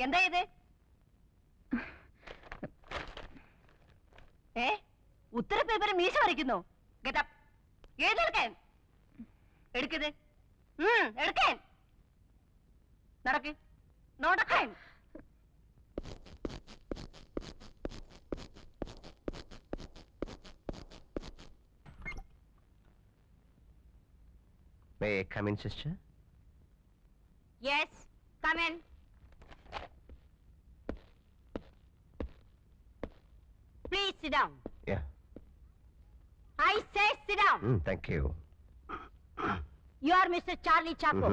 എന്താ ഇത്? ഉത്തരപേപ്പർ മീശ വരയ്ക്കുന്നു. എഴുതെടുക്കാൻ എടുക്കത് എടുക്കാൻ നടക്ക് നോടക്കാൻ. May I come in, sister? Yes, come in. Please sit down. Yeah. I say sit down. Thank you. You are Mr. Charlie Chaco.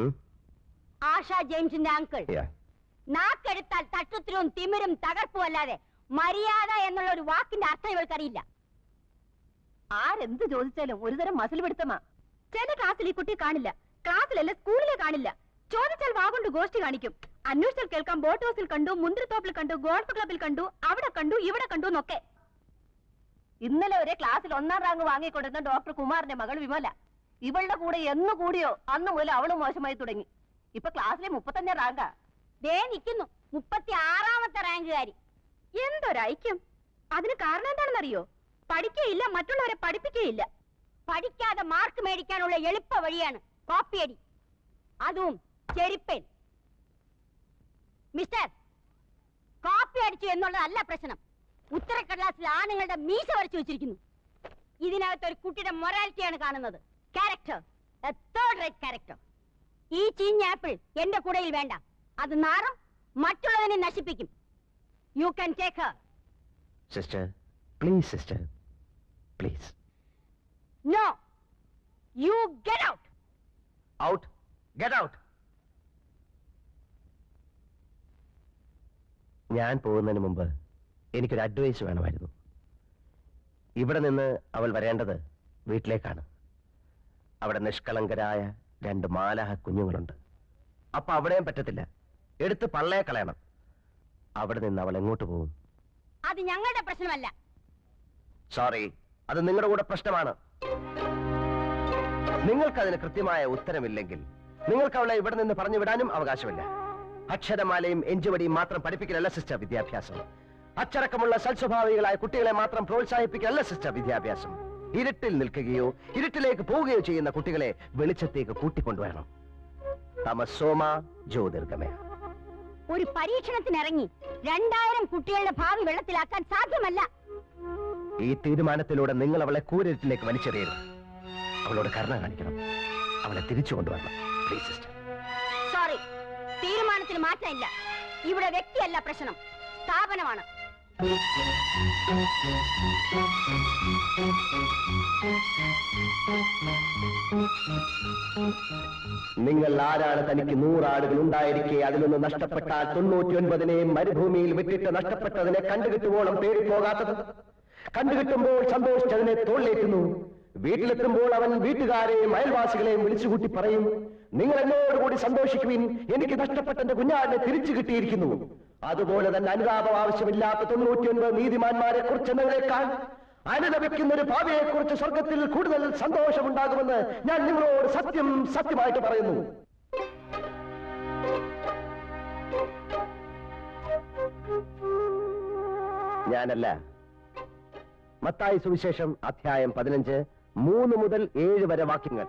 Asha James in the uncle. Yeah. നാക്കെടുത്താൽ തട്ടുത്തിലും തിമിരും തകർപ്പും അല്ലാതെ മര്യാദ എന്നുള്ള ഒരു വാക്കിന്റെ അർത്ഥം ഇവർക്കറിയില്ല. ആരെന്ത് ചോദിച്ചാലും ഒരുതരം മസിൽ പിടുത്തമാ. ചില ക്ലാസ്സിൽ ഈ കുട്ടി കാണില്ല, ക്ലാസ്സിലല്ല സ്കൂളിലെ കാണില്ല. ചോദിച്ചാൽ വാഗൊണ്ട് ഗോഷ്ടി കാണിക്കും. അന്വേഷിച്ചാൽ കേൾക്കാം ബോട്ട് ഹൗസിൽ കണ്ടു, മുന്തിരിത്തോപ്പിൽ കണ്ടു, ഗോൾഫ് ക്ലബിൽ കണ്ടു, അവിടെ കണ്ടു, ഇവിടെ കണ്ടു എന്നൊക്കെ. ഇന്നലെ ഒരേ ക്ലാസ്സിൽ 1ാം റാങ്ക് വാങ്ങിക്കൊണ്ടിരുന്ന ഡോക്ടർ കുമാറിന്റെ മകൾ വിമല. ഇവളുടെ കൂടെ എന്ന് കൂടിയോ അന്ന് മുതൽ അവള് മോശമായി തുടങ്ങി. ഇപ്പൊ ക്ലാസ്സിലെ 35ാം റാങ്കാ. ദേ നിൽക്കുന്നു 36ാമത്തെ റാങ്കുകാരി. എന്തൊരൈക്യം! അതിന് കാരണം എന്താണെന്നറിയോ? പഠിക്കുകയില്ല, മറ്റുള്ളവരെ പഠിപ്പിക്കുകയില്ല. പഠിക്കാതെ മാർക്ക് മേടിക്കാനുള്ള എളുപ്പ വഴിയാണ് കോപ്പിയടി, അതും ചെരിപ്പേൻ. മിസ്റ്റർ, കോപ്പി അടിച്ചു എന്നുള്ളതല്ല പ്രശ്നം. ഉത്തരക്കടലാസിൽ ആണുങ്ങളുടെ മീശ വരച്ചു വെച്ചിരിക്കുന്നു. ഇതിനകത്ത് ഒരു കുട്ടിയുടെ മൊറാലിറ്റിയാണ് കാണുന്നത്. Character, A third rate character. ഈ ചീഞ്ഞ ആപ്പിൾ എന്റെ കൂടയിൽ വേണ്ട. അത് നാറും, മറ്റുള്ളതിനെ നശിപ്പിക്കും. You can take Har. Sister, please, sister, please. No, you get out. Out, get out. ഞാൻ പോകുന്നതിന് മുമ്പ് എനിക്കൊരു അഡ്വൈസ് വേണമായിരുന്നു. ഇവിടെ നിന്ന് അവൾ വരേണ്ടത് വീട്ടിലേക്കാണ്. അവിടെ നിഷ്കളങ്കരായ 2 മാലാഹ കുഞ്ഞുങ്ങളുണ്ട്. അപ്പൊ അവിടെയും പറ്റത്തില്ല, എടുത്ത് പള്ളയെ കളയണം. അവിടെ നിന്ന് അവൾ എങ്ങോട്ട് പോകും? അത് ഞങ്ങളുടെ പ്രശ്നമല്ല. സോറി, അത് നിങ്ങളുടെ കൂടെ പ്രശ്നമാണ്. നിങ്ങൾക്കതിന് കൃത്യമായ ഉത്തരമില്ലെങ്കിൽ നിങ്ങൾക്ക് അവളെ ഇവിടെ നിന്ന് പറഞ്ഞു വിടാനും അവകാശമില്ല. അക്ഷരമാലയും എഞ്ചുവടിയും മാത്രം പഠിപ്പിക്കലല്ല സിസ്റ്റർ വിദ്യാഭ്യാസം. അച്ചടക്കമുള്ള സൽസ്വഭാവികളായ കുട്ടികളെ മാത്രം പ്രോത്സാഹിപ്പിക്കലല്ല സിസ്റ്റർ വിദ്യാഭ്യാസം. ഇരുട്ടിൽ നിൽക്കുകയോ ഇരുട്ടിലേക്ക് പോവുകയോ ചെയ്യുന്ന കുട്ടികളെ വെളിച്ചത്തേക്ക് കൂട്ടിക്കൊണ്ടുവരണം. തമസോമ ജ്യോതിർഗമയ. ഒരു പരീക്ഷണത്തിനിറങ്ങി 2000 കുട്ടികളുടെ ഭാവി വെള്ളത്തിലാക്കാൻ സാധ്യമല്ല. ഈ തീരുമാനത്തിലൂടെ നിങ്ങൾ അവളെ കൂരിരുട്ടിലേക്ക് വലിച്ചെറിയരുത്. അവളോട് കരുണ കാണിക്കണം. അവളെ തിരിച്ചു കൊണ്ടുവരണം. Please sister. സോറി, തീരുമാനത്തിന് മാറ്റമില്ല. ഇവിടെ വ്യക്തിയല്ല പ്രശ്നം, സ്ഥാപനമാണ്. നിങ്ങൾ ആരാണ്? തനിക്ക് 100 ആടുകൾ ഉണ്ടായിരിക്കെ അതിലൊന്ന് നഷ്ടപ്പെട്ടാൽ 99 മരുഭൂമിയിൽ വിട്ടിട്ട് നഷ്ടപ്പെട്ടതിനെ കണ്ടുകിട്ടുവോളം പേടിപ്പോകാത്തത്? കണ്ടുകിട്ടുമ്പോൾ സന്തോഷിച്ചതിനെ തോളിലേറ്റുന്നു. വീട്ടിലെത്തുമ്പോൾ അവൻ വീട്ടുകാരെയും അയൽവാസികളെയും വിളിച്ചുകൂട്ടി പറയും, നിങ്ങൾ എന്നോടുകൂടി സന്തോഷിക്കുവിൻ, എനിക്ക് നഷ്ടപ്പെട്ട എന്റെ കുഞ്ഞാടിനെ തിരിച്ചു കിട്ടിയിരിക്കുന്നു. അതുപോലെ തന്നെ അനുതാപം ആവശ്യമില്ലാത്ത 99 നീതിമാന്മാരെ കുറിച്ചെന്നതിനേക്കാൾ അനുദപിക്കുന്ന ഒരു ഭാവിയെ കുറിച്ച് സ്വർഗത്തിൽ കൂടുതൽ സന്തോഷമുണ്ടാകുമെന്ന് ഞാൻ നിങ്ങളോട് സത്യമായിട്ട് പറയുന്നു. ഞാനല്ല. മത്തായി സുവിശേഷം അധ്യായം 15 3 മുതൽ 7 വരെ വാക്യങ്ങൾ.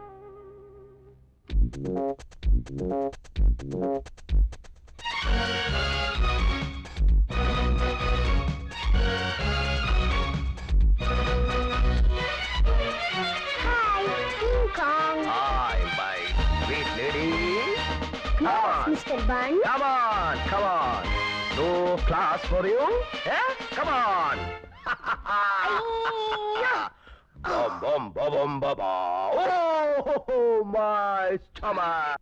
Mr. Bun. Come on. No class for you? Eh? Come on. Bum, bum, bum, bum. Oh, my stomach.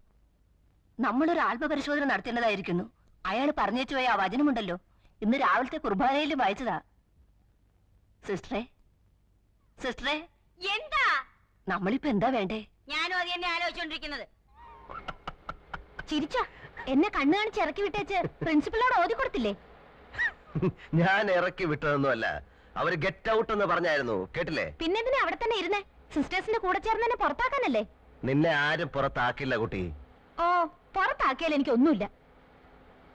നമ്മളൊരു ആത്മപരിശോധന നടത്തേണ്ടതായിരിക്കുന്നു. അയാൾ പറഞ്ഞേച്ചു പോയ ആ വചനമുണ്ടല്ലോ, ഇന്ന് രാവിലത്തെ കുർബാനയിൽ വായിച്ചതാ. സിസ്റ്ററെ എന്താ? നമ്മളിപ്പോ എന്താ വേണ്ടേ? ഞാനും അത് തന്നെ ആലോചിച്ചോണ്ടിരിക്കുന്നത്. ചിരിച്ച എന്നെ കണ്ണു കാണിച്ച് ഇറക്കി വിട്ടേച്ച് പ്രിൻസിപ്പളിനോട് ഓതി കൊടുത്തില്ലേ? ഞാൻ ഇറക്കി വിട്ടതൊന്നുമല്ല, അവര് ഗെറ്റ് ഔട്ട് എന്ന് പറഞ്ഞായിരുന്നു, കേട്ടില്ലേ? പിന്നെന്തിനാ അവിടെ തന്നെ ഇരുന്നേ? സിസ്റ്റേഴ്സിന്റെ കൂടെ ചേർന്ന് എന്നെ പുറത്താക്കാനല്ലേ? നിന്നെ ആരും പുറത്താക്കില്ല കുട്ടി. ഓ, പുറത്താക്കിയാൽ എനിക്ക് ഒന്നുമില്ല.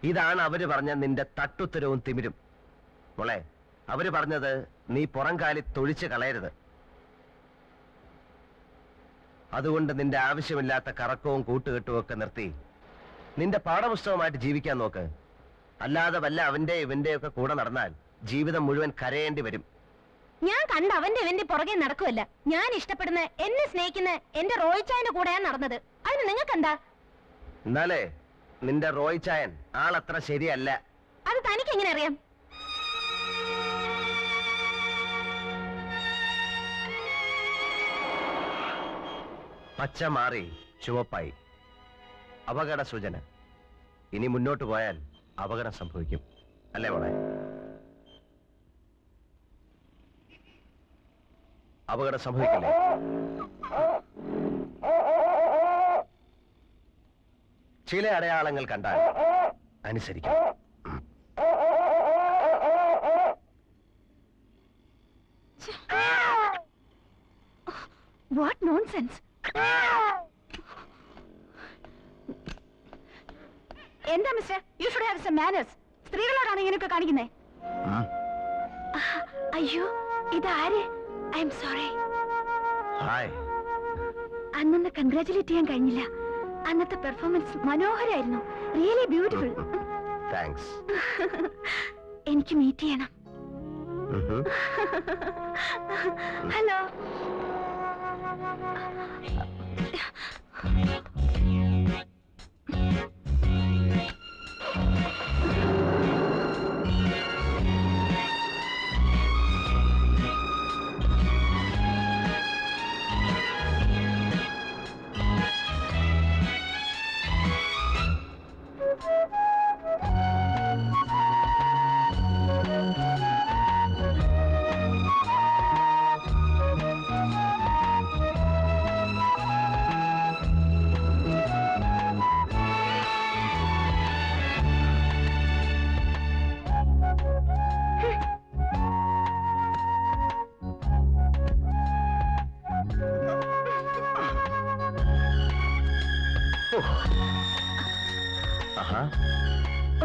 ഇതാണ് അവര് പറഞ്ഞ നിന്റെ തട്ടുത്തരവും തിമിരും. മോളെ, അവര് പറഞ്ഞത് നീ പുറംകാലി തൊഴിച്ച് കളയരുത്. അതുകൊണ്ട് നിന്റെ ആവശ്യമില്ലാത്ത കറക്കവും കൂട്ടുകെട്ടും ഒക്കെ നിർത്തി നിന്റെ പാഠപുസ്തകമായിട്ട് ജീവിക്കാൻ നോക്ക്. അല്ലാതെ വല്ല അവന്റെ ഇവന്റെ ഒക്കെ കൂടെ നടന്നാൽ ജീവിതം മുഴുവൻ കരയേണ്ടി വരും. ഞാൻ കണ്ട അവന്റെ ഇവന്റെ പുറകെ നടക്കുമല്ല. ഞാൻ ഇഷ്ടപ്പെടുന്ന, എന്നെ സ്നേഹിക്കുന്ന എന്റെ റോയിച്ചായന്റെ കൂടെയാണ് നടന്നത്. അതിന് നിങ്ങൾക്ക് എന്താ? എന്നാലേ നിന്റെ റോയിച്ചായൻ ആളത്ര ശരിയല്ല. അത് തനിക്ക് എങ്ങനെ അറിയാം? പച്ച മാറി ചുവപ്പായി. അപകട സൂചന. ഇനി മുന്നോട്ട് പോയാൽ അപകടം സംഭവിക്കും, അല്ലേ മോളെ? അപകടം സംഭവിക്കില്ലേ? ചില അടയാളങ്ങൾ കണ്ടാൽ അനുസരിക്കും. What nonsense! എന്താ mister? You should have some manners. സ്ത്രീകളോടാണ് ഇങ്ങനെയൊക്കെ കാണിക്കുന്നേ. അയ്യോ, ഇതാര്? I am sorry. ഹായ്. അന്നൊന്ന് കൺഗ്രാറ്റുലേറ്റ് ചെയ്യാൻ കഴിഞ്ഞില്ല. അന്നത്തെ പെർഫോമൻസ് മനോഹരായിരുന്നു. Really beautiful. താങ്ക്സ്. എനിക്ക് മീറ്റ് ചെയ്യണം. ഹലോ.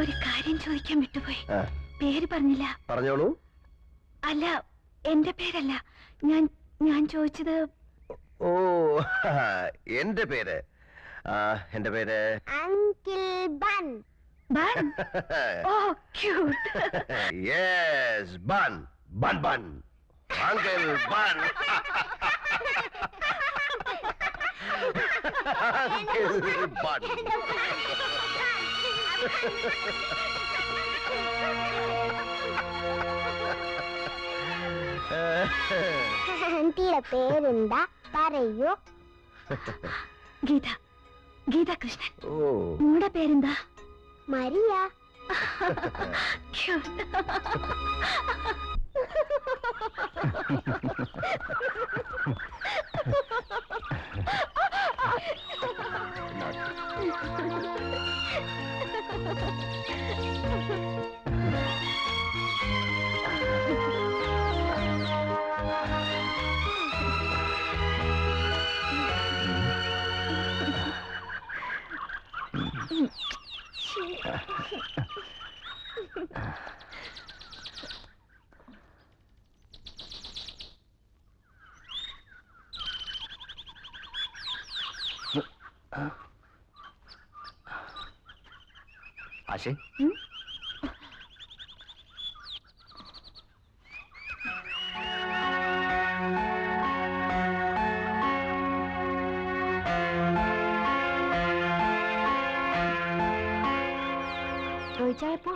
ഒരു കാര്യം ചോദിക്കാൻ വിട്ടുപോയി. പേര് പറഞ്ഞില്ല. പറഞ്ഞോളൂ. അല്ല, എന്റെ പേരല്ല. ഞാൻ ചോദിച്ചത്. ഓ, എന്റെ പേര് അങ്കിൾ ബൺ. ബൺ? ഓ, cute. Yes, bun bun bun. Uncle bun. Uncle bun. ആന്റിയുടെ പേരെന്താ പറയൂ? ഗീത. ഗീത കൃഷ്ണൻ. ഓ, നിങ്ങളുടെ പേരെന്താ? മരിയ. ആശേ, ചോദിച്ചായപ്പോ